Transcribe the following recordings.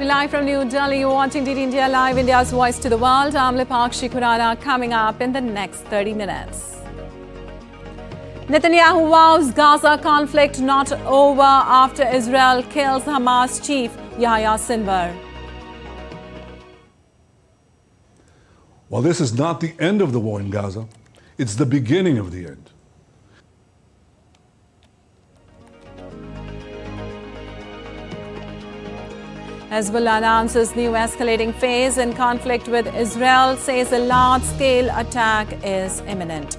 We're live from New Delhi. You're watching DD India Live, India's voice to the world. I'm Lipakshi Khurana. Coming up in the next 30 minutes. Netanyahu vows Gaza conflict not over after Israel kills Hamas chief Yahya Sinwar. While this is not the end of the war in Gaza, it's the beginning of the end. Hezbollah announces new escalating phase in conflict with Israel, says a large-scale attack is imminent.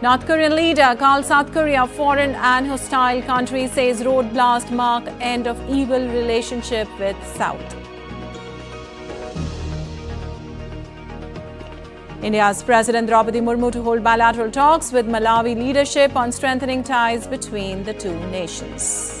North Korean leader calls South Korea foreign and hostile country, says road blast mark end of evil relationship with South. India's President Draupadi Murmu to hold bilateral talks with Malawi leadership on strengthening ties between the two nations.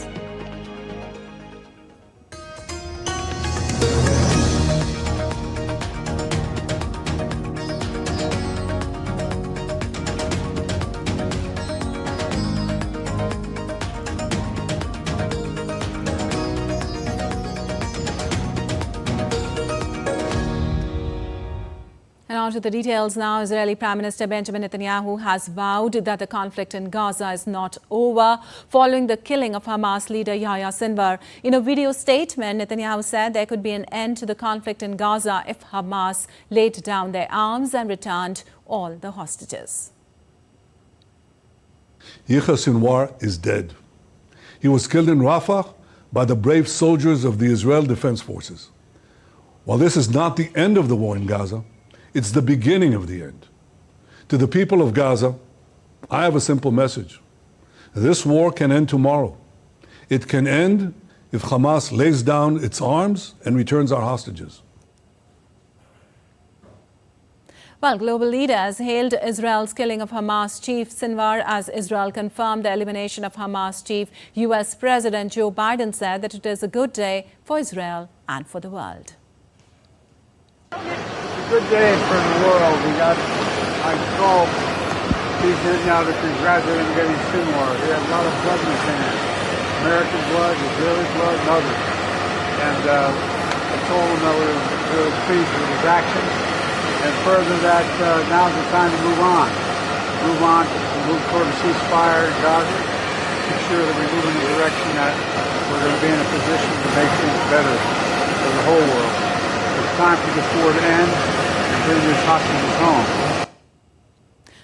On to the details now. Israeli Prime Minister Benjamin Netanyahu has vowed that the conflict in Gaza is not over following the killing of Hamas leader Yahya Sinwar. In a video statement, Netanyahu said there could be an end to the conflict in Gaza if Hamas laid down their arms and returned all the hostages. Yahya Sinwar is dead. He was killed in Rafah by the brave soldiers of the Israel Defense Forces. While this is not the end of the war in Gaza, it's the beginning of the end. To the people of Gaza, I have a simple message. This war can end tomorrow. It can end if Hamas lays down its arms and returns our hostages. Well, global leaders hailed Israel's killing of Hamas chief Sinwar as Israel confirmed the elimination of Hamas chief. U.S. President Joe Biden said that it is a good day for Israel and for the world. Good day for the world. I call these in now to congratulate him getting Sinwar. He had a lot of blood in his hands. American blood, Israeli blood, and others. And I told him that we were really pleased with his actions. And further that now's the time to move on. Move toward a ceasefire in Gaza. Make sure that we move in the direction that we're going to be in a position to make things better for the whole world. It's time for this war to end and bring these hostages home.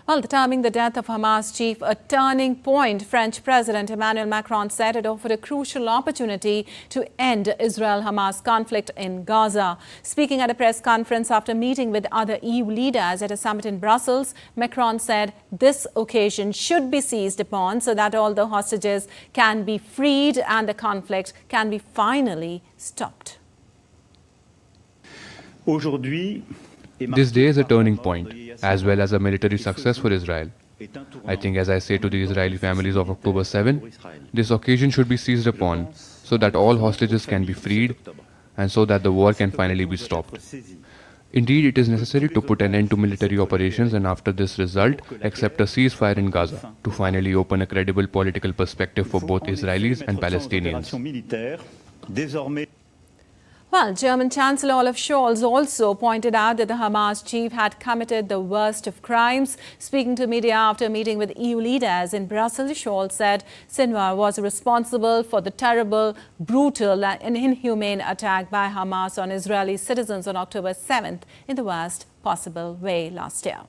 Well, determining the death of Hamas chief a turning point, French President Emmanuel Macron said it offered a crucial opportunity to end Israel-Hamas conflict in Gaza. Speaking at a press conference after meeting with other EU leaders at a summit in Brussels, Macron said this occasion should be seized upon so that all the hostages can be freed and the conflict can be finally stopped. This day is a turning point, as well as a military success for Israel. I think, as I say to the Israeli families of October 7, this occasion should be seized upon so that all hostages can be freed and so that the war can finally be stopped. Indeed, it is necessary to put an end to military operations and after this result, accept a ceasefire in Gaza to finally open a credible political perspective for both Israelis and Palestinians. Well, German Chancellor Olaf Scholz also pointed out that the Hamas chief had committed the worst of crimes. Speaking to media after a meeting with EU leaders in Brussels, Scholz said Sinwar was responsible for the terrible, brutal and inhumane attack by Hamas on Israeli citizens on October 7th in the worst possible way last year.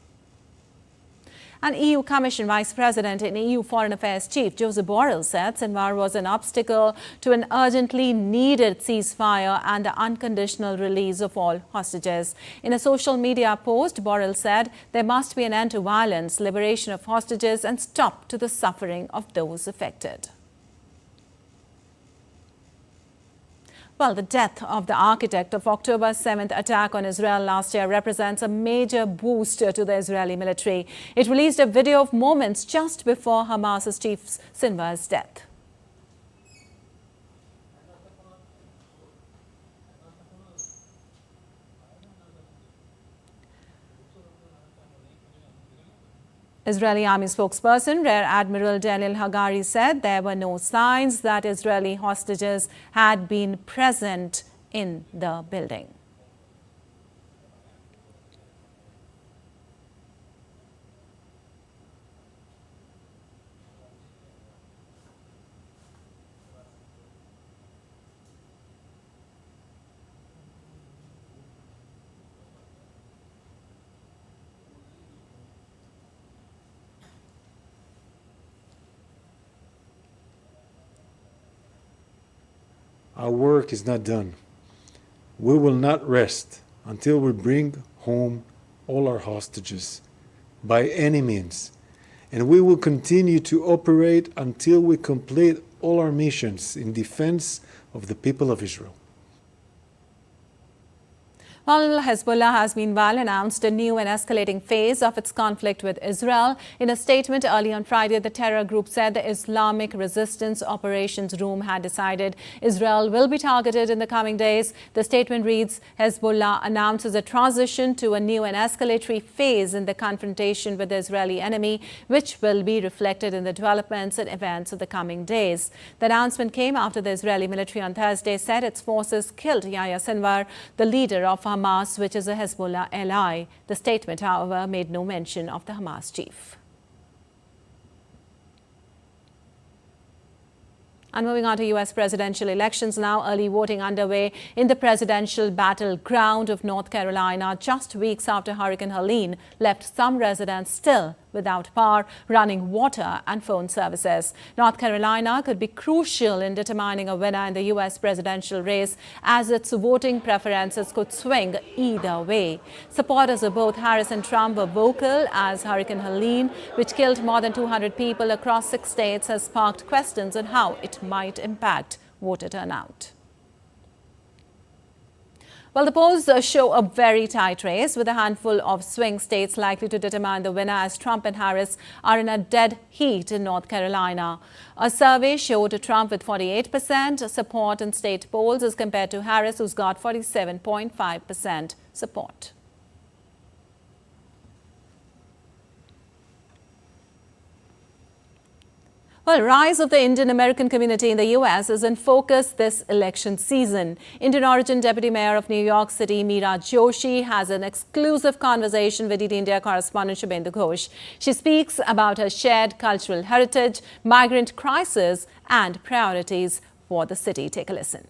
An EU Commission Vice President and EU Foreign Affairs Chief Josep Borrell said Sinwar was an obstacle to an urgently needed ceasefire and the unconditional release of all hostages. In a social media post, Borrell said there must be an end to violence, liberation of hostages and stop to the suffering of those affected. Well, the death of the architect of October 7th attack on Israel last year represents a major boost to the Israeli military. It released a video of moments just before Hamas's chief Sinwar's death. Israeli Army spokesperson Rear Admiral Daniel Hagari said there were no signs that Israeli hostages had been present in the building. Our work is not done. We will not rest until we bring home all our hostages by any means. And we will continue to operate until we complete all our missions in defense of the people of Israel. While Hezbollah has meanwhile announced a new and escalating phase of its conflict with Israel. In a statement early on Friday, the terror group said the Islamic Resistance Operations Room had decided Israel will be targeted in the coming days. The statement reads, Hezbollah announces a transition to a new and escalatory phase in the confrontation with the Israeli enemy, which will be reflected in the developments and events of the coming days. The announcement came after the Israeli military on Thursday said its forces killed Yahya Sinwar, the leader of Hamas, which is a Hezbollah ally. The statement, however, made no mention of the Hamas chief. And moving on to U.S. presidential elections now, early voting underway in the presidential battleground of North Carolina just weeks after Hurricane Helene left some residents still without power, running water and phone services. North Carolina could be crucial in determining a winner in the U.S. presidential race, as its voting preferences could swing either way. Supporters of both Harris and Trump were vocal as Hurricane Helene, which killed more than 200 people across 6 states, has sparked questions on how it might impact voter turnout. Well, the polls show a very tight race, with a handful of swing states likely to determine the winner, as Trump and Harris are in a dead heat in North Carolina. A survey showed Trump with 48% support in state polls as compared to Harris, who's got 47.5% support. Well, rise of the Indian American community in the U.S. is in focus this election season. Indian origin Deputy Mayor of New York City, Meera Joshi, has an exclusive conversation with DD India correspondent Shubhendu Ghosh. She speaks about her shared cultural heritage, migrant crisis and priorities for the city. Take a listen.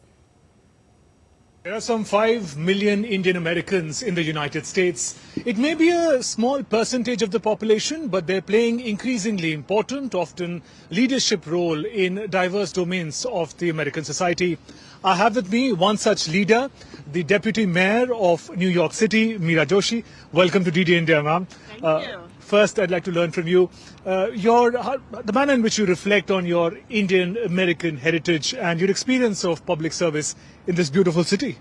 There are some 5 million Indian Americans in the United States. It may be a small percentage of the population, but they're playing increasingly important, often leadership role in diverse domains of the American society. I have with me one such leader, the Deputy Mayor of New York City, Meera Joshi. Welcome to DD India, ma'am. Thank you. First, I'd like to learn from you the manner in which you reflect on your Indian American heritage and your experience of public service in this beautiful city.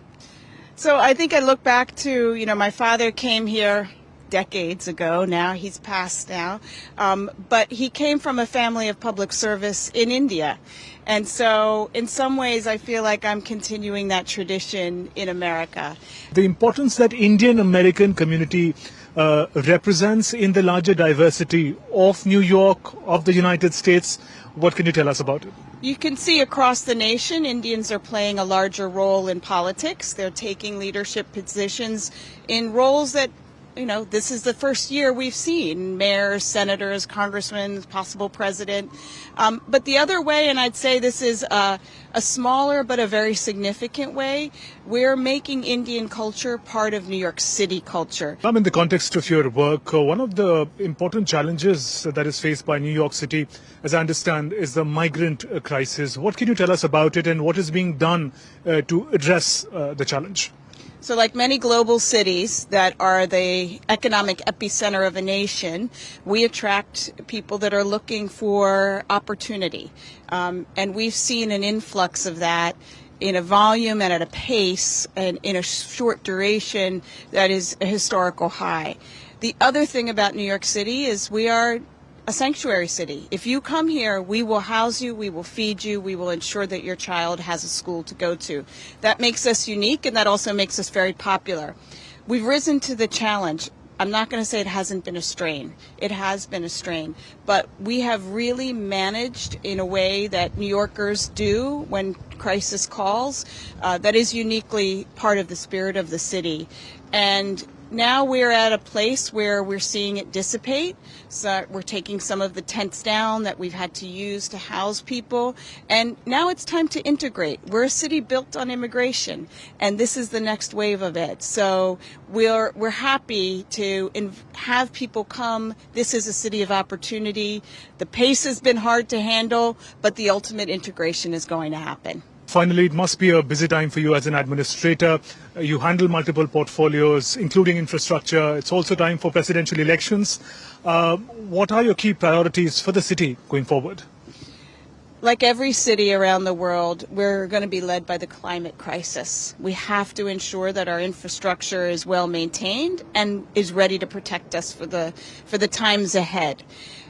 So I think I look back to, my father came here decades ago now. He's passed now. But he came from a family of public service in India. And so in some ways, I feel like I'm continuing that tradition in America. The importance that Indian American community represents in the larger diversity of New York, of the United States. What can you tell us about it? You can see across the nation, Indians are playing a larger role in politics. They're taking leadership positions in roles that, this is the first year we've seen mayors, senators, congressmen, possible president. But the other way, and I'd say this is a smaller but a very significant way, we're making Indian culture part of New York City culture. In the context of your work, one of the important challenges that is faced by New York City, as I understand, is the migrant crisis. What can you tell us about it, and what is being done to address the challenge? So like many global cities that are the economic epicenter of a nation, we attract people that are looking for opportunity. And we've seen an influx of that in a volume and at a pace and in a short duration that is a historical high. The other thing about New York City is we are a sanctuary city. If you come here, we will house you, we will feed you, we will ensure that your child has a school to go to. That makes us unique, and that also makes us very popular. We've risen to the challenge. I'm not going to say it hasn't been a strain. It has been a strain. But we have really managed in a way that New Yorkers do when crisis calls, that is uniquely part of the spirit of the city. And now we're at a place where we're seeing it dissipate. So we're taking some of the tents down that we've had to use to house people. And now it's time to integrate. We're a city built on immigration, and this is the next wave of it. So we're happy to have people come. This is a city of opportunity. The pace has been hard to handle, but the ultimate integration is going to happen. Finally, it must be a busy time for you as an administrator. You handle multiple portfolios, including infrastructure. It's also time for presidential elections. What are your key priorities for the city going forward? Like every city around the world, we're going to be led by the climate crisis. We have to ensure that our infrastructure is well maintained and is ready to protect us for the times ahead.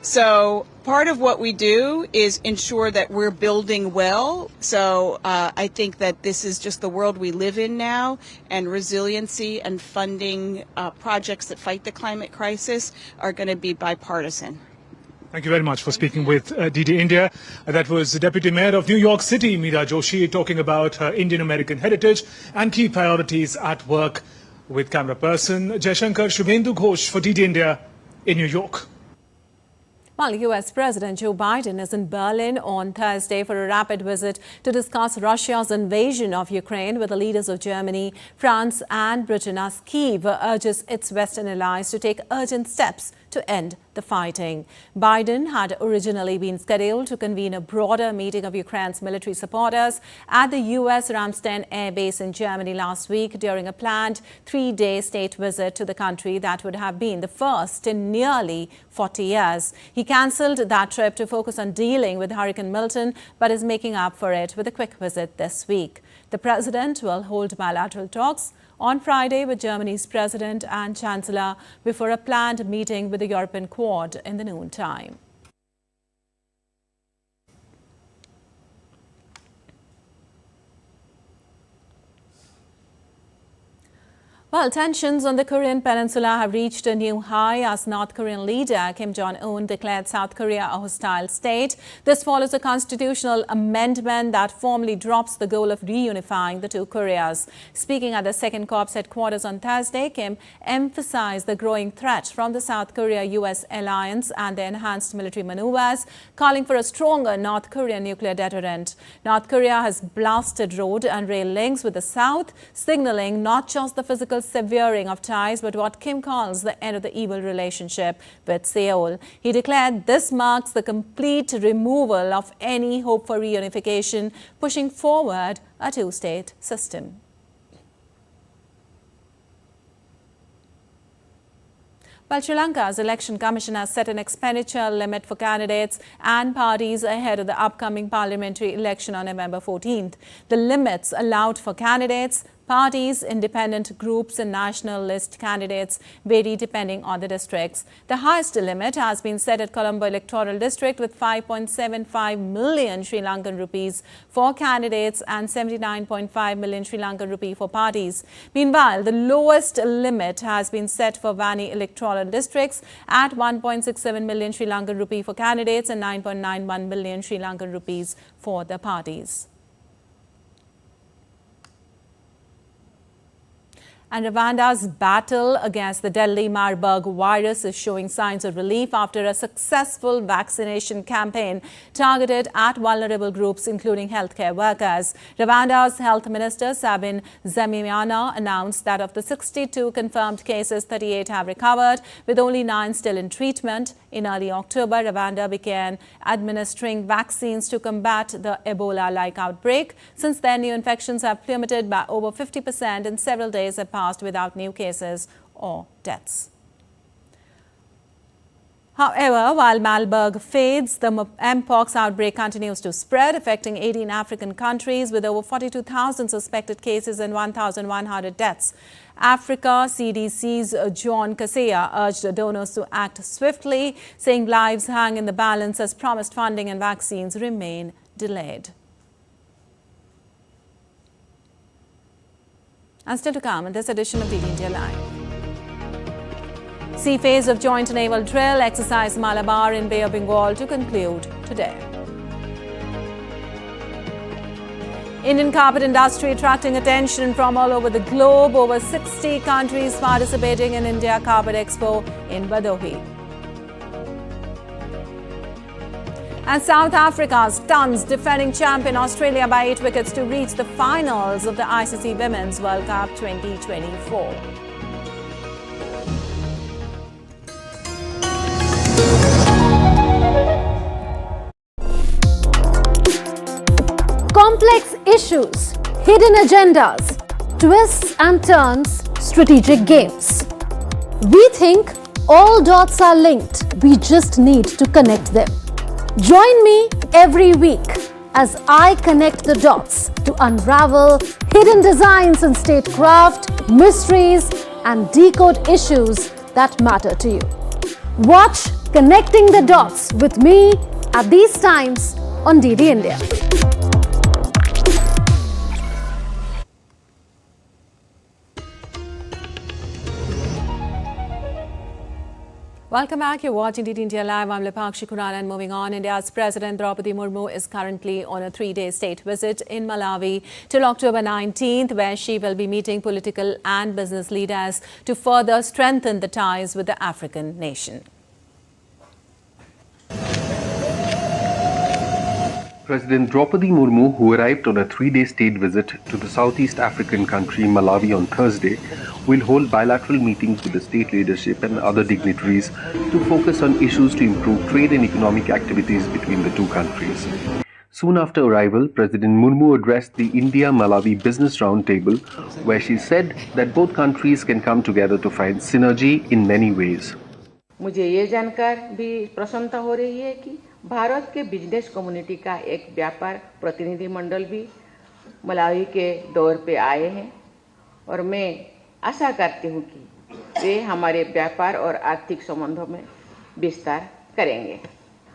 So part of what we do is ensure that we're building well. So I think that this is just the world we live in now, and resiliency and funding projects that fight the climate crisis are going to be bipartisan. Thank you very much for speaking with DD India. That was the Deputy Mayor of New York City, Meera Joshi, talking about her Indian-American heritage and key priorities at work, with camera person Jaishankar Shubhendu Ghosh for DD India in New York. While US President Joe Biden is in Berlin on Thursday for a rapid visit to discuss Russia's invasion of Ukraine with the leaders of Germany, France and Britain, as Kyiv urges its Western allies to take urgent steps to end the fighting. Biden had originally been scheduled to convene a broader meeting of Ukraine's military supporters at the US Ramstein Air Base in Germany last week during a planned 3-day state visit to the country that would have been the first in nearly 40 years. He cancelled that trip to focus on dealing with Hurricane Milton, but is making up for it with a quick visit this week. The president will hold bilateral talks on Friday with Germany's president and chancellor before a planned meeting with the European Quad in the noontime. Well, tensions on the Korean peninsula have reached a new high as North Korean leader Kim Jong Un declared South Korea a hostile state. This follows a constitutional amendment that formally drops the goal of reunifying the two Koreas. Speaking at the Second Corps headquarters on Thursday, Kim emphasized the growing threat from the South Korea-US alliance and the enhanced military maneuvers, calling for a stronger North Korean nuclear deterrent. North Korea has blasted road and rail links with the South, signaling not just the physical severing of ties, but what Kim calls the end of the evil relationship with Seoul. He declared this marks the complete removal of any hope for reunification, pushing forward a two-state system. Well, Sri Lanka's Election Commission has set an expenditure limit for candidates and parties ahead of the upcoming parliamentary election on November 14th. The limits allowed for candidates, parties, independent groups and national list candidates vary depending on the districts. The highest limit has been set at Colombo Electoral District with 5.75 million Sri Lankan rupees for candidates and 79.5 million Sri Lankan rupee for parties. Meanwhile, the lowest limit has been set for Vani electoral districts at 1.67 million Sri Lankan rupee for candidates and 9.91 million Sri Lankan rupees for the parties. And Rwanda's battle against the deadly Marburg virus is showing signs of relief after a successful vaccination campaign targeted at vulnerable groups, including healthcare workers. Rwanda's health minister, Sabin Nsanzimana, announced that of the 62 confirmed cases, 38 have recovered, with only 9 still in treatment. In early October, Rwanda began administering vaccines to combat the Ebola-like outbreak. Since then, new infections have plummeted by over 50% and several days have passed without new cases or deaths. However, while Marburg fades, the Mpox outbreak continues to spread, affecting 18 African countries with over 42,000 suspected cases and 1,100 deaths. Africa CDC's John Kaseya urged donors to act swiftly, saying lives hang in the balance as promised funding and vaccines remain delayed. And still to come in this edition of DD India Live. Sea phase of joint naval drill exercise Malabar in Bay of Bengal to conclude today. Indian carpet industry attracting attention from all over the globe. Over 60 countries participating in India Carpet Expo in Badajoz. And South Africa stuns defending champion Australia by 8 wickets to reach the finals of the ICC Women's World Cup 2024. Complex issues, hidden agendas, twists and turns, strategic games. We think all dots are linked. We just need to connect them. Join me every week as I connect the dots to unravel hidden designs in statecraft, mysteries, and decode issues that matter to you. Watch Connecting the Dots with me at these times on DD India. Welcome back. You're watching DD India Live. I'm Lipakshi Khurana, and moving on, India's President Draupadi Murmu is currently on a 3-day state visit in Malawi till October 19th, where she will be meeting political and business leaders to further strengthen the ties with the African nation. President Draupadi Murmu, who arrived on a 3-day state visit to the Southeast African country Malawi on Thursday, will hold bilateral meetings with the state leadership and other dignitaries to focus on issues to improve trade and economic activities between the two countries. Soon after arrival, President Murmu addressed the India-Malawi Business Roundtable, where she said that both countries can come together to find synergy in many ways. मुझे ये जानकर भी प्रसन्नता हो रही है कि भारत के बिजनेस कम्युनिटी का एक व्यापार प्रतिनिधि मंडल भी मलावी के दौर पे आए हैं और मैं आशा करती हूँ कि वे हमारे व्यापार और आर्थिक संबंधों में विस्तार करेंगे।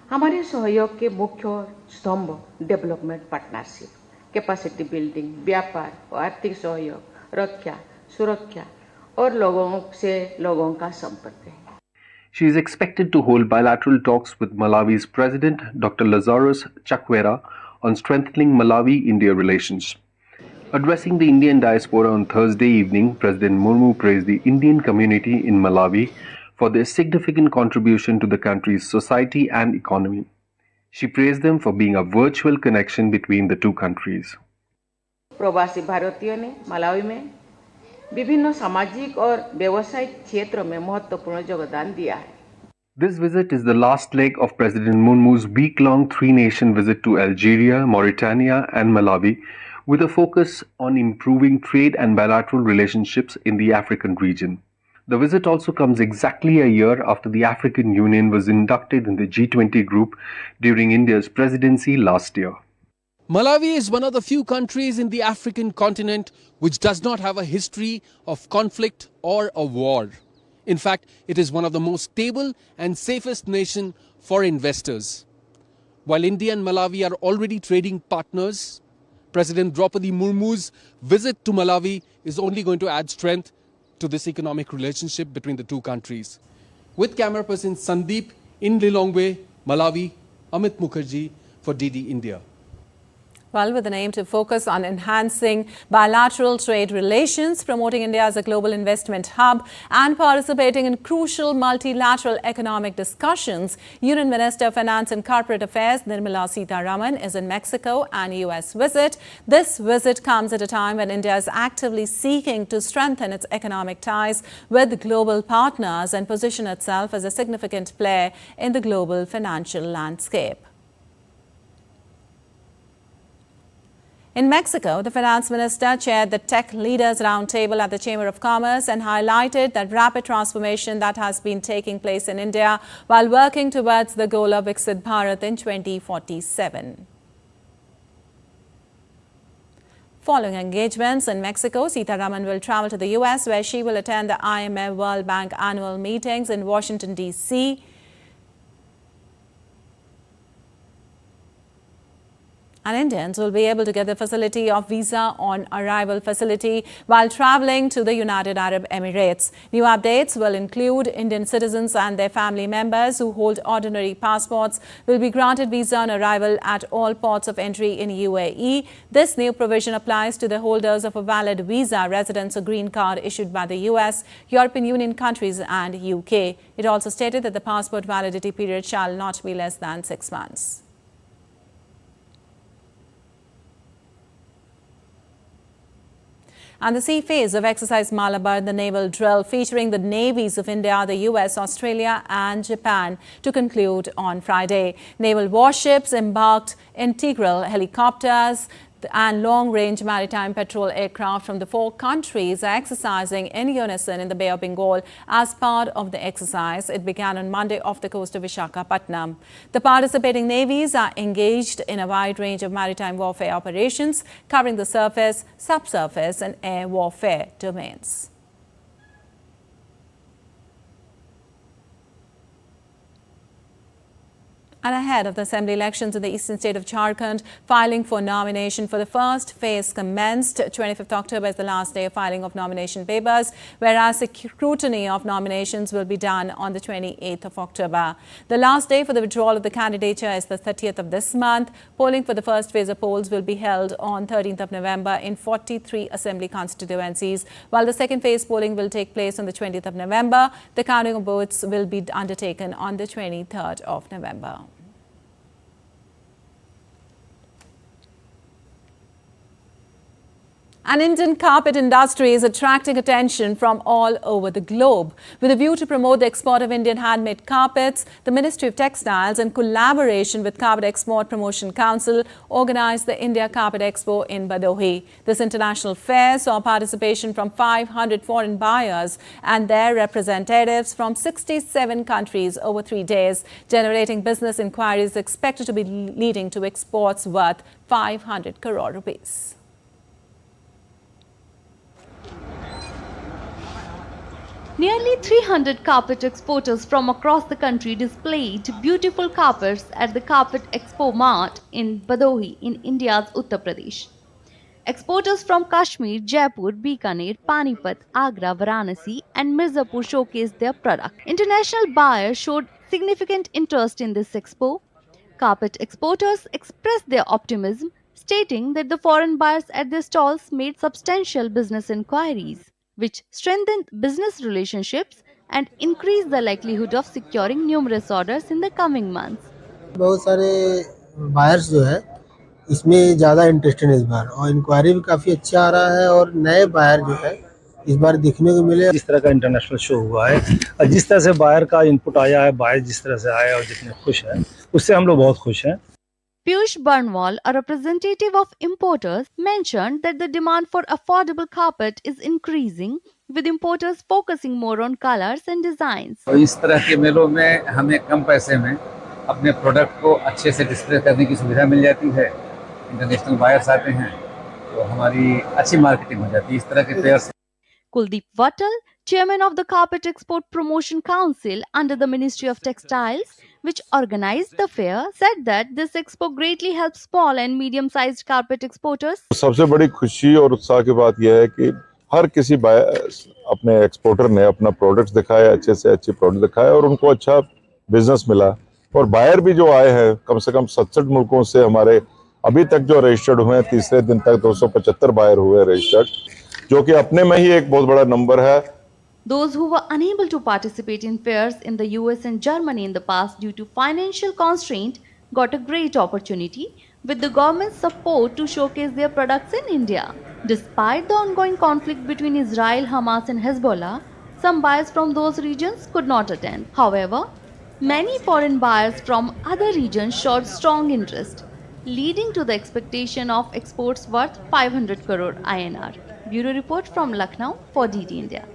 हमारे सहयोग के मुख्य स्तंभ डेवलपमेंट पार्टनरशिप, कैपेसिटी बिल्डिंग, व्यापार और आर्थिक सहयोग, रक्षा, सुरक्षा और लोगों से लोगों का संपर्क है। She is expected to hold bilateral talks with Malawi's President Dr. Lazarus Chakwera on strengthening Malawi-India relations. Addressing the Indian diaspora on Thursday evening, President Murmu praised the Indian community in Malawi for their significant contribution to the country's society and economy. She praised them for being a virtual connection between the two countries. प्रवासी भारतीयों ने Malawi में विभिन्न सामाजिक और व्यावसायिक क्षेत्रों में महत्वपूर्ण योगदान दिया है। This visit is the last leg of President Murmu's week-long 3-nation visit to Algeria, Mauritania and Malawi, with a focus on improving trade and bilateral relationships in the African region. The visit also comes exactly a year after the African Union was inducted in the G20 group during India's presidency last year. Malawi is one of the few countries in the African continent which does not have a history of conflict or a war. In fact, it is one of the most stable and safest nations for investors. While India and Malawi are already trading partners, President Draupadi Murmu's visit to Malawi is only going to add strength to this economic relationship between the two countries. With camera person Sandeep in Lilongwe, Malawi, Amit Mukherjee for DD India. Well, with an aim to focus on enhancing bilateral trade relations, promoting India as a global investment hub and participating in crucial multilateral economic discussions, Union Minister of Finance and Corporate Affairs Nirmala Sitharaman is in Mexico and US visit. This visit comes at a time when India is actively seeking to strengthen its economic ties with global partners and position itself as a significant player in the global financial landscape. In Mexico, the finance minister chaired the Tech Leaders Roundtable at the Chamber of Commerce and highlighted that rapid transformation that has been taking place in India while working towards the goal of Viksit Bharat in 2047. Following engagements in Mexico, Sitharaman will travel to the US, where she will attend the IMF World Bank annual meetings in Washington, D.C. And Indians will be able to get the facility of visa on arrival facility while traveling to the United Arab Emirates. New updates will include Indian citizens and their family members who hold ordinary passports will be granted visa on arrival at all ports of entry in UAE. This new provision applies to the holders of a valid visa, residence or green card issued by the US, European Union countries and UK. It also stated that the passport validity period shall not be less than 6 months. And the sea phase of exercise Malabar, the naval drill featuring the navies of India, the US, Australia and Japan to conclude on Friday. Naval warships embarked, integral helicopters and long-range maritime patrol aircraft from the 4 countries are exercising in unison in the Bay of Bengal as part of the exercise. It began on Monday off the coast of Visakhapatnam. The participating navies are engaged in a wide range of maritime warfare operations covering the surface, subsurface and air warfare domains. And ahead of the assembly elections in the eastern state of Jharkhand, filing for nomination for the first phase commenced. 25th October is the last day of filing of nomination papers, whereas the scrutiny of nominations will be done on the 28th of October. The last day for the withdrawal of the candidature is the 30th of this month. Polling for the first phase of polls will be held on 13th of November in 43 assembly constituencies, while the second phase polling will take place on the 20th of November. The counting of votes will be undertaken on the 23rd of November. An Indian carpet industry is attracting attention from all over the globe. With a view to promote the export of Indian handmade carpets, the Ministry of Textiles, in collaboration with Carpet Export Promotion Council, organized the India Carpet Expo in Bhadohi. This international fair saw participation from 500 foreign buyers and their representatives from 67 countries over 3 days, generating business inquiries expected to be leading to exports worth 500 crore rupees. Nearly 300 carpet exporters from across the country displayed beautiful carpets at the Carpet Expo Mart in Bhadohi in India's Uttar Pradesh. Exporters from Kashmir, Jaipur, Bikaner, Panipat, Agra, Varanasi and Mirzapur showcased their product. International buyers showed significant interest in this expo. Carpet exporters expressed their optimism, stating that the foreign buyers at their stalls made substantial business inquiries, which strengthened business relationships and increased the likelihood of securing numerous orders in the coming months. बहुत सारे buyers जो है इसमें ज़्यादा interested है इस बार और inquiry भी काफ़ी अच्छा आ रहा है और नए बायर जो है इस बार दिखने को मिले। जिस तरह का इंटरनेशनल शो हुआ है और जिस तरह से बायर का इनपुट आया है, बायर जिस तरह से आया और जितने खुश हैं, उससे हम लोग बहुत खुश हैं। Piyush Barnwal, a representative of importers, mentioned that the demand for affordable carpet is increasing, with importers focusing more on colors and designs. इस तरह के मेलों में हमें कम पैसे में अपने प्रोडक्ट को अच्छे से डिस्प्ले करने की सुविधा मिल जाती है। इंटरनेशनल बायर्स आते हैं तो हमारी अच्छी मार्केटिंग हो जाती है। इस तरह के fears. Kuldeep Vattal, chairman of the Carpet Export Promotion Council under the Ministry of Textiles, which organized the fair, said that this expo greatly helps small and medium-sized carpet exporters. सबसे बड़ी खुशी और उत्साह की बात यह है कि हर किसी अपने एक्सपोर्टर ने अपना प्रोडक्ट्स दिखाए, अच्छे से अच्छे प्रोडक्ट दिखाए और उनको अच्छा बिजनेस मिला। और बायर भी जो आए हैं, कम से कम 67 मुल्कों से हमारे अभी तक जो रजिस्टर्ड हुए हैं, तीसरे दिन तक 275 बायर हुए रजिस्टर्ड, जो कि अपने में ही एक बहुत बड़ा नंबर है। Those who were unable to participate in fairs in the US and Germany in the past due to financial constraint got a great opportunity with the government's support to showcase their products in India. Despite the ongoing conflict between Israel, Hamas and Hezbollah, some buyers from those regions could not attend. However, many foreign buyers from other regions showed strong interest, leading to the expectation of exports worth 500 crore INR. Bureau report from Lucknow for DD India.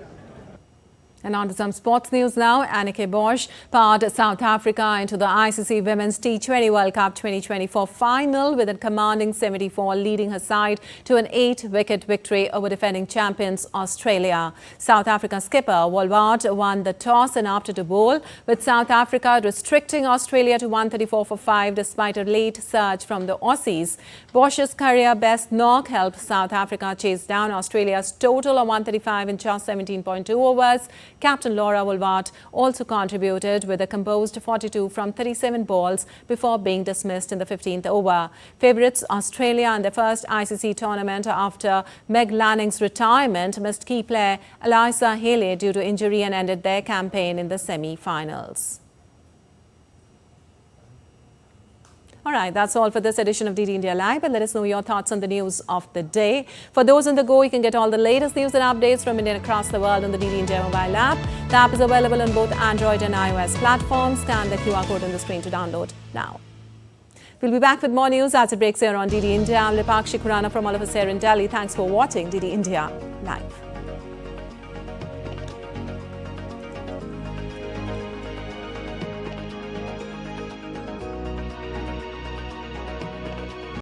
And on to some sports news now. Anneke Bosch powered South Africa into the ICC Women's T20 World Cup 2024 final with a commanding 74, leading her side to an 8-wicket victory over defending champions Australia. South Africa skipper Wolvaardt won the toss and opted to bowl, with South Africa restricting Australia to 134 for 5 despite a late surge from the Aussies. Bosch's career best knock helped South Africa chase down Australia's total of 135 in just 17.2 overs. Captain Laura Wolvaardt also contributed with a composed 42 from 37 balls before being dismissed in the 15th over. Favourites Australia in their first ICC tournament after Meg Lanning's retirement missed key player Eliza Haley due to injury and ended their campaign in the semi-finals. All right, that's all for this edition of DD India Live. But let us know your thoughts on the news of the day. For those on the go, you can get all the latest news and updates from India and across the world on the DD India mobile app. The app is available on both Android and iOS platforms. Scan the QR code on the screen to download now. We'll be back with more news as it breaks here on DD India. I'm Lipakshi Khurana from all of us here in Delhi. Thanks for watching DD India Live.